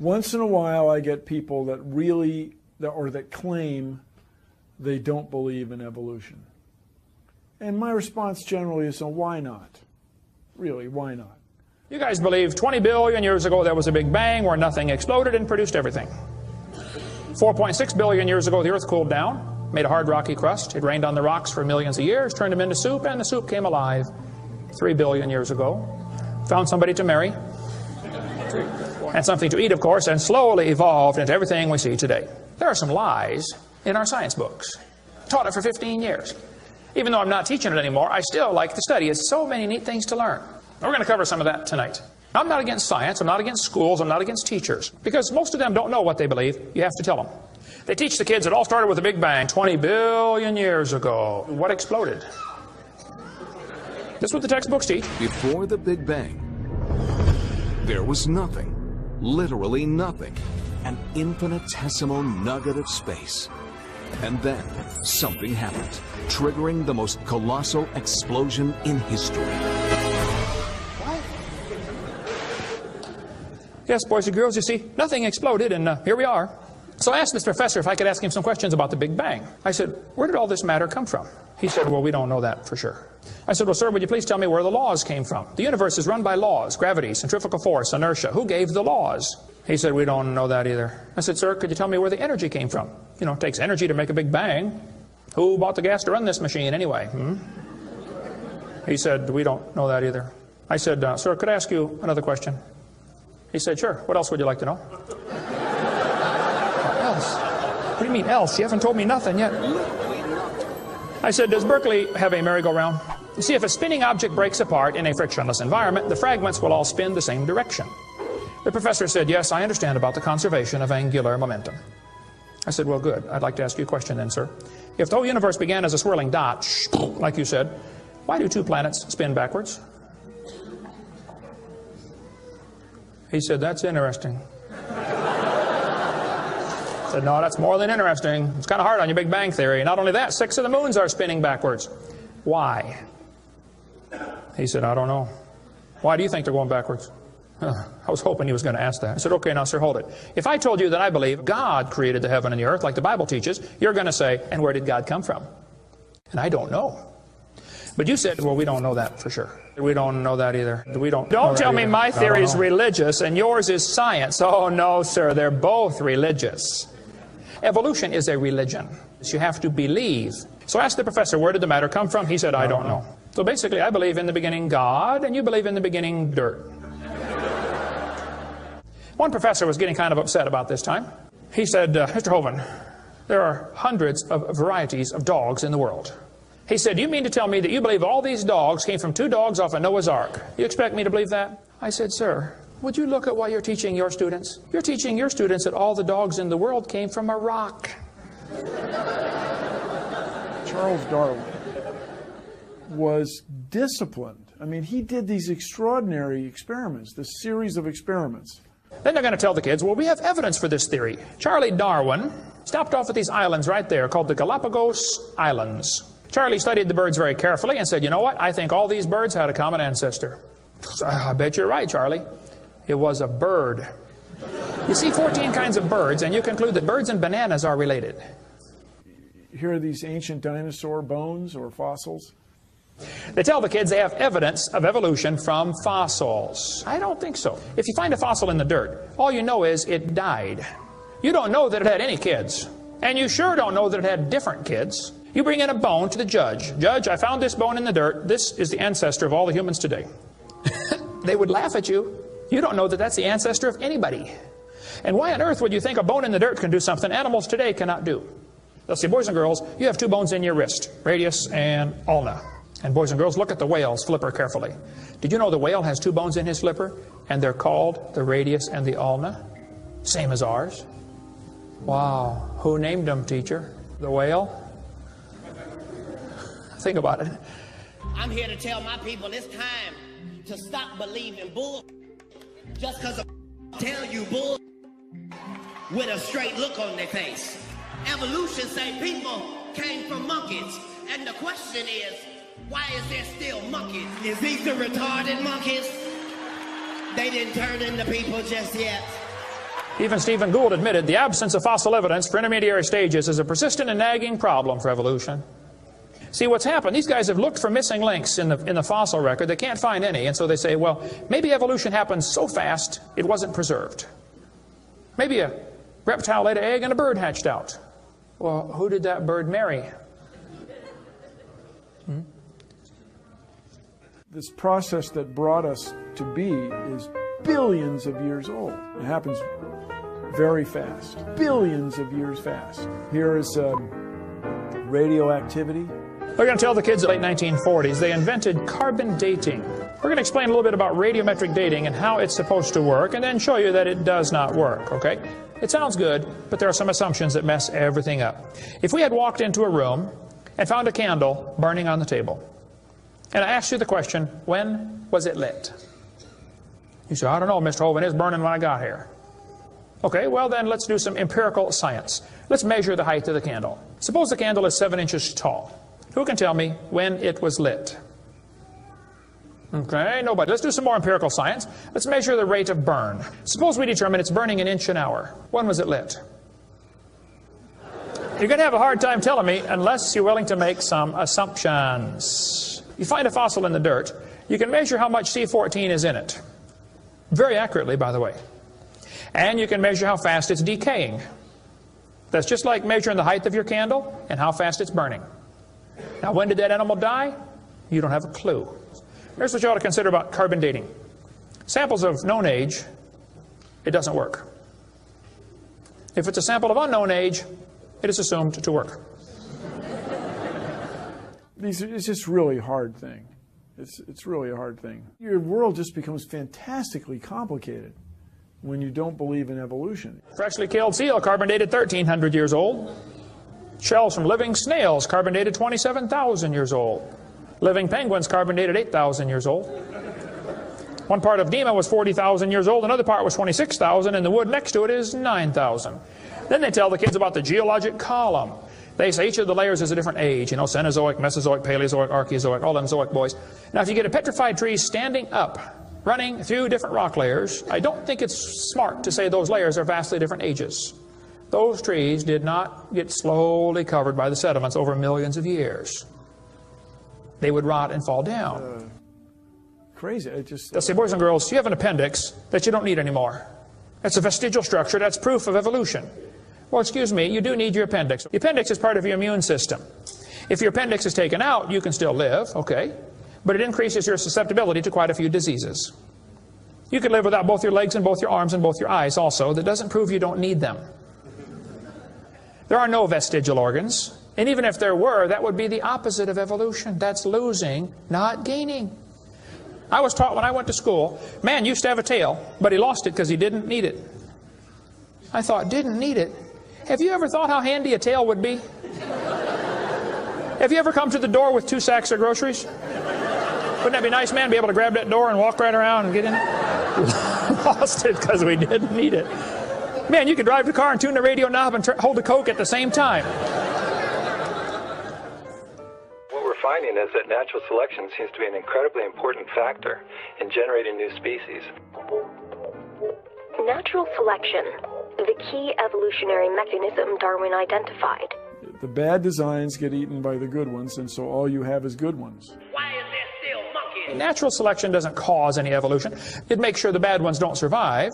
Once in a while I get people that really, or that claim they don't believe in evolution. And my response generally is, so why not? Really, why not? You guys believe 20 billion years ago there was a Big Bang where nothing exploded and produced everything. 4.6 billion years ago the Earth cooled down, made a hard rocky crust. It rained on the rocks for millions of years, turned them into soup, and the soup came alive 3 billion years ago. Found somebody to marry, and something to eat, of course, and slowly evolved into everything we see today. There are some lies in our science books. Taught it for 15 years. Even though I'm not teaching it anymore, I still like to study. It's so many neat things to learn. We're going to cover some of that tonight. I'm not against science, I'm not against schools, I'm not against teachers, because most of them don't know what they believe. You have to tell them. They teach the kids it all started with a Big Bang 20 billion years ago. What exploded? This is what the textbooks teach. Before the Big Bang, there was nothing, literally nothing, an infinitesimal nugget of space. And then something happened, triggering the most colossal explosion in history. Yes, boys and girls, you see, nothing exploded, and here we are. So I asked this professor if I could ask him some questions about the Big Bang. I said, where did all this matter come from? He said, well, we don't know that for sure. I said, well, sir, would you please tell me where the laws came from? The universe is run by laws, gravity, centrifugal force, inertia. Who gave the laws? He said, we don't know that either. I said, sir, could you tell me where the energy came from? You know, it takes energy to make a Big Bang. Who bought the gas to run this machine anyway? He said, we don't know that either. I said, sir, could I ask you another question? He said, sure. What else would you like to know? What else? What do you mean else? You haven't told me nothing yet. I said, does Berkeley have a merry-go-round? You see, if a spinning object breaks apart in a frictionless environment, the fragments will all spin the same direction. The professor said, yes, I understand about the conservation of angular momentum. I said, well, good. I'd like to ask you a question then, sir. If the whole universe began as a swirling dot, like you said, why do two planets spin backwards? He said, that's interesting. I said, no, that's more than interesting. It's kind of hard on your Big Bang theory. Not only that, 6 of the moons are spinning backwards. Why? He said, I don't know. Why do you think they're going backwards? I was hoping he was going to ask that. I said, okay, now, sir, hold it. If I told you that I believe God created the heaven and the earth, like the Bible teaches, you're going to say, and where did God come from? And I don't know. But you said, well, we don't know that for sure. We don't know that either. Don't tell me my theory is religious and yours is science. Oh, no, sir, they're both religious. Evolution is a religion. You have to believe. So I asked the professor, where did the matter come from? He said, I don't know. So basically, I believe in the beginning God, and you believe in the beginning dirt. One professor was getting kind of upset about this time. He said, Mr. Hovind, there are hundreds of varieties of dogs in the world. He said, do you mean to tell me that you believe all these dogs came from 2 dogs off a Noah's Ark? You expect me to believe that? I said, sir, would you look at what you're teaching your students? You're teaching your students that all the dogs in the world came from a rock. Charles Darwin was disciplined. I mean, he did these extraordinary experiments, this series of experiments. Then they're going to tell the kids, well, we have evidence for this theory. Charlie Darwin stopped off at these islands right there called the Galapagos Islands. Charlie studied the birds very carefully and said, you know what? I think all these birds had a common ancestor. I bet you're right, Charlie. It was a bird. You see 14 kinds of birds, and you conclude that birds and bananas are related. Here are these ancient dinosaur bones or fossils. They tell the kids they have evidence of evolution from fossils. I don't think so. If you find a fossil in the dirt, all you know is it died. You don't know that it had any kids. And you sure don't know that it had different kids. You bring in a bone to the judge. Judge, I found this bone in the dirt. This is the ancestor of all the humans today. They would laugh at you. You don't know that that's the ancestor of anybody. And why on earth would you think a bone in the dirt can do something animals today cannot do? Let's see, boys and girls, you have 2 bones in your wrist, radius and ulna. And boys and girls, look at the whale's flipper carefully. Did you know the whale has 2 bones in his flipper? And they're called the radius and the ulna? Same as ours. Wow. Who named them, teacher? The whale? Think about it. I'm here to tell my people it's time to stop believing bull just because of tell you bull with a straight look on their face. Evolution say people came from monkeys, and the question is, why is there still monkeys? Is these the retarded monkeys? They didn't turn into people just yet. Even Stephen Gould admitted the absence of fossil evidence for intermediary stages is a persistent and nagging problem for evolution. See, what's happened, these guys have looked for missing links in the fossil record. They can't find any, and so they say, well, maybe evolution happened so fast it wasn't preserved. Maybe a reptile laid an egg and a bird hatched out. Well, who did that bird marry? This process that brought us to be is billions of years old. It happens very fast, billions of years fast. Here is radioactivity. We're going to tell the kids in the late 1940s they invented carbon dating. We're going to explain a little bit about radiometric dating and how it's supposed to work, and then show you that it does not work, okay? It sounds good, but there are some assumptions that mess everything up. If we had walked into a room and found a candle burning on the table, and I asked you the question, when was it lit? You say, I don't know, Mr. Hovind, it's burning when I got here. Okay, well then let's do some empirical science. Let's measure the height of the candle. Suppose the candle is 7 inches tall. Who can tell me when it was lit? Okay, nobody. Let's do some more empirical science. Let's measure the rate of burn. Suppose we determine it's burning an inch an hour. When was it lit? You're going to have a hard time telling me unless you're willing to make some assumptions. You find a fossil in the dirt, you can measure how much C14 is in it. Very accurately, by the way. And you can measure how fast it's decaying. That's just like measuring the height of your candle and how fast it's burning. Now, when did that animal die? You don't have a clue. Here's what you ought to consider about carbon dating. Samples of known age, it doesn't work. If it's a sample of unknown age, it is assumed to work. It's just really a hard thing. It's really a hard thing. Your world just becomes fantastically complicated when you don't believe in evolution. Freshly killed seal, carbon dated 1,300 years old. Shells from living snails, carbon dated 27,000 years old. Living penguins, carbon dated 8,000 years old. One part of Dima was 40,000 years old, another part was 26,000, and the wood next to it is 9,000. Then they tell the kids about the geologic column. They say each of the layers is a different age, you know, Cenozoic, Mesozoic, Paleozoic, Archeozoic, all them Zoic boys. Now, if you get a petrified tree standing up, running through different rock layers, I don't think it's smart to say those layers are vastly different ages. Those trees did not get slowly covered by the sediments over millions of years. They would rot and fall down. Crazy. They'll say, boys and girls, you have an appendix that you don't need anymore. That's a vestigial structure. That's proof of evolution. Well, excuse me, you do need your appendix. The appendix is part of your immune system. If your appendix is taken out, you can still live, okay, but it increases your susceptibility to quite a few diseases. You could live without both your legs and both your arms and both your eyes also. That doesn't prove you don't need them. There are no vestigial organs, and even if there were, that would be the opposite of evolution. That's losing, not gaining. I was taught when I went to school, man used to have a tail, but he lost it because he didn't need it. I thought, didn't need it? Have you ever thought how handy a tail would be? Have you ever come to the door with 2 sacks of groceries? Wouldn't that be nice, man, be able to grab that door and walk right around and get in it? Lost it because we didn't need it. Man, you could drive the car and tune the radio knob and hold the Coke at the same time. What we're finding is that natural selection seems to be an incredibly important factor in generating new species. Natural selection, the key evolutionary mechanism Darwin identified. The bad designs get eaten by the good ones, and so all you have is good ones. Why is there still monkeys? Natural selection doesn't cause any evolution. It makes sure the bad ones don't survive,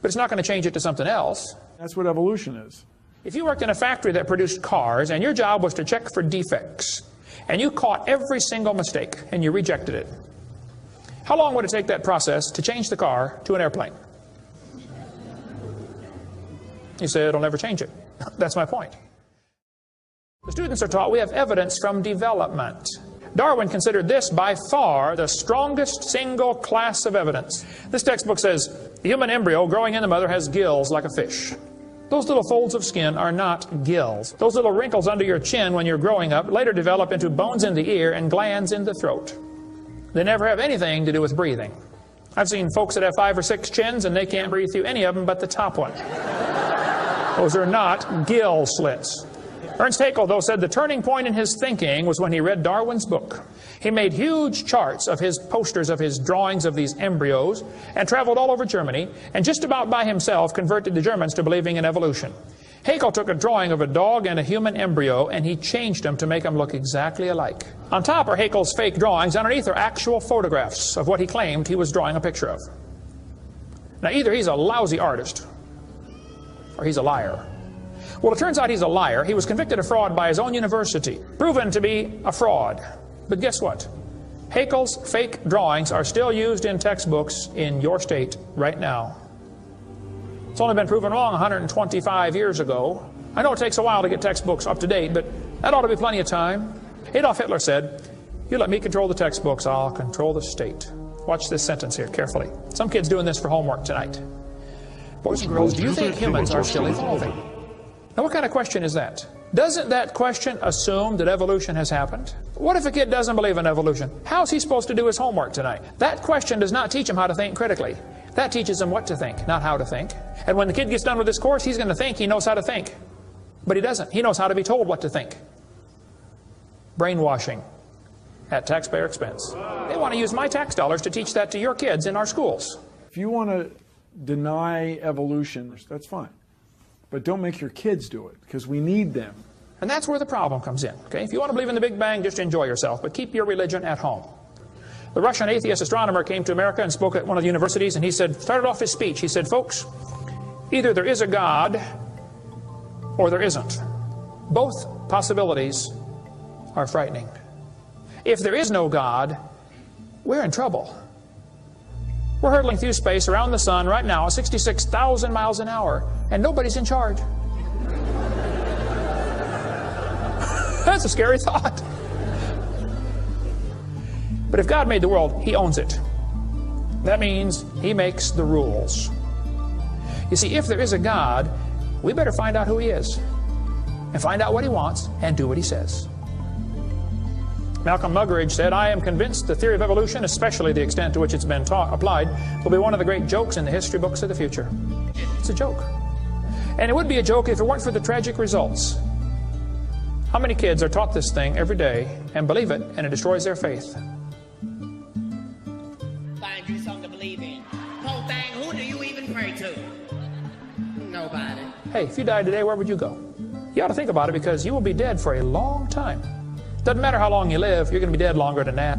but it's not going to change it to something else. That's what evolution is. If you worked in a factory that produced cars, and your job was to check for defects, and you caught every single mistake, and you rejected it, how long would it take that process to change the car to an airplane? You say it'll never change it. That's my point. The students are taught we have evidence from development. Darwin considered this by far the strongest single class of evidence. This textbook says, the human embryo growing in the mother has gills like a fish. Those little folds of skin are not gills. Those little wrinkles under your chin when you're growing up later develop into bones in the ear and glands in the throat. They never have anything to do with breathing. I've seen folks that have 5 or 6 chins and they can't breathe through any of them but the top one. Those are not gill slits. Ernst Haeckel, though, said the turning point in his thinking was when he read Darwin's book. He made huge charts of his posters, of his drawings of these embryos, and traveled all over Germany, and just about by himself converted the Germans to believing in evolution. Haeckel took a drawing of a dog and a human embryo, and he changed them to make them look exactly alike. On top are Haeckel's fake drawings. Underneath are actual photographs of what he claimed he was drawing a picture of. Now, either he's a lousy artist, or he's a liar. Well, it turns out he's a liar. He was convicted of fraud by his own university, proven to be a fraud. But guess what? Haeckel's fake drawings are still used in textbooks in your state right now. It's only been proven wrong 125 years ago. I know it takes a while to get textbooks up to date, but that ought to be plenty of time. Adolf Hitler said, "You let me control the textbooks, I'll control the state." Watch this sentence here carefully. Some kid's doing this for homework tonight. Boys and girls, do you think humans are still evolving? Now, what kind of question is that? Doesn't that question assume that evolution has happened? What if a kid doesn't believe in evolution? How's he supposed to do his homework tonight? That question does not teach him how to think critically. That teaches him what to think, not how to think. And when the kid gets done with this course, he's going to think he knows how to think. But he doesn't. He knows how to be told what to think. Brainwashing at taxpayer expense. They want to use my tax dollars to teach that to your kids in our schools. If you want to deny evolution, that's fine. But don't make your kids do it, because we need them. And that's where the problem comes in. Okay? If you want to believe in the Big Bang, just enjoy yourself, but keep your religion at home. The Russian atheist astronomer came to America and spoke at one of the universities, and he started off his speech, he said, "Folks, either there is a God or there isn't. Both possibilities are frightening. If there is no God, we're in trouble. We're hurtling through space around the sun right now at 66,000 miles an hour, and nobody's in charge." That's a scary thought. But if God made the world, He owns it. That means He makes the rules. You see, if there is a God, we better find out who He is, and find out what He wants, and do what He says. Malcolm Muggeridge said, "I am convinced the theory of evolution, especially the extent to which it's been applied, will be one of the great jokes in the history books of the future." It's a joke. And it would be a joke if it weren't for the tragic results. How many kids are taught this thing every day and believe it, and it destroys their faith? Find you something to believe in. Whole thing, who do you even pray to? Nobody. Hey, if you died today, where would you go? You ought to think about it, because you will be dead for a long time. Doesn't matter how long you live, you're going to be dead longer than that.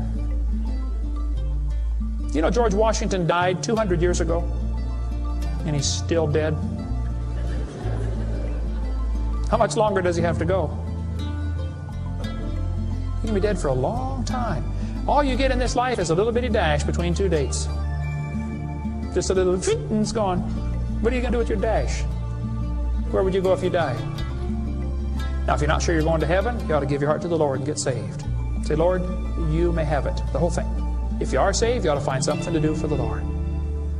You know, George Washington died 200 years ago, and he's still dead. How much longer does he have to go? You're going to be dead for a long time. All you get in this life is a little bitty dash between two dates. Just a little, and it's gone. What are you going to do with your dash? Where would you go if you died? Now, if you're not sure you're going to heaven, you ought to give your heart to the Lord and get saved. Say, "Lord, you may have it," the whole thing. If you are saved, you ought to find something to do for the Lord.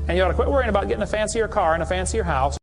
And you ought to quit worrying about getting a fancier car and a fancier house.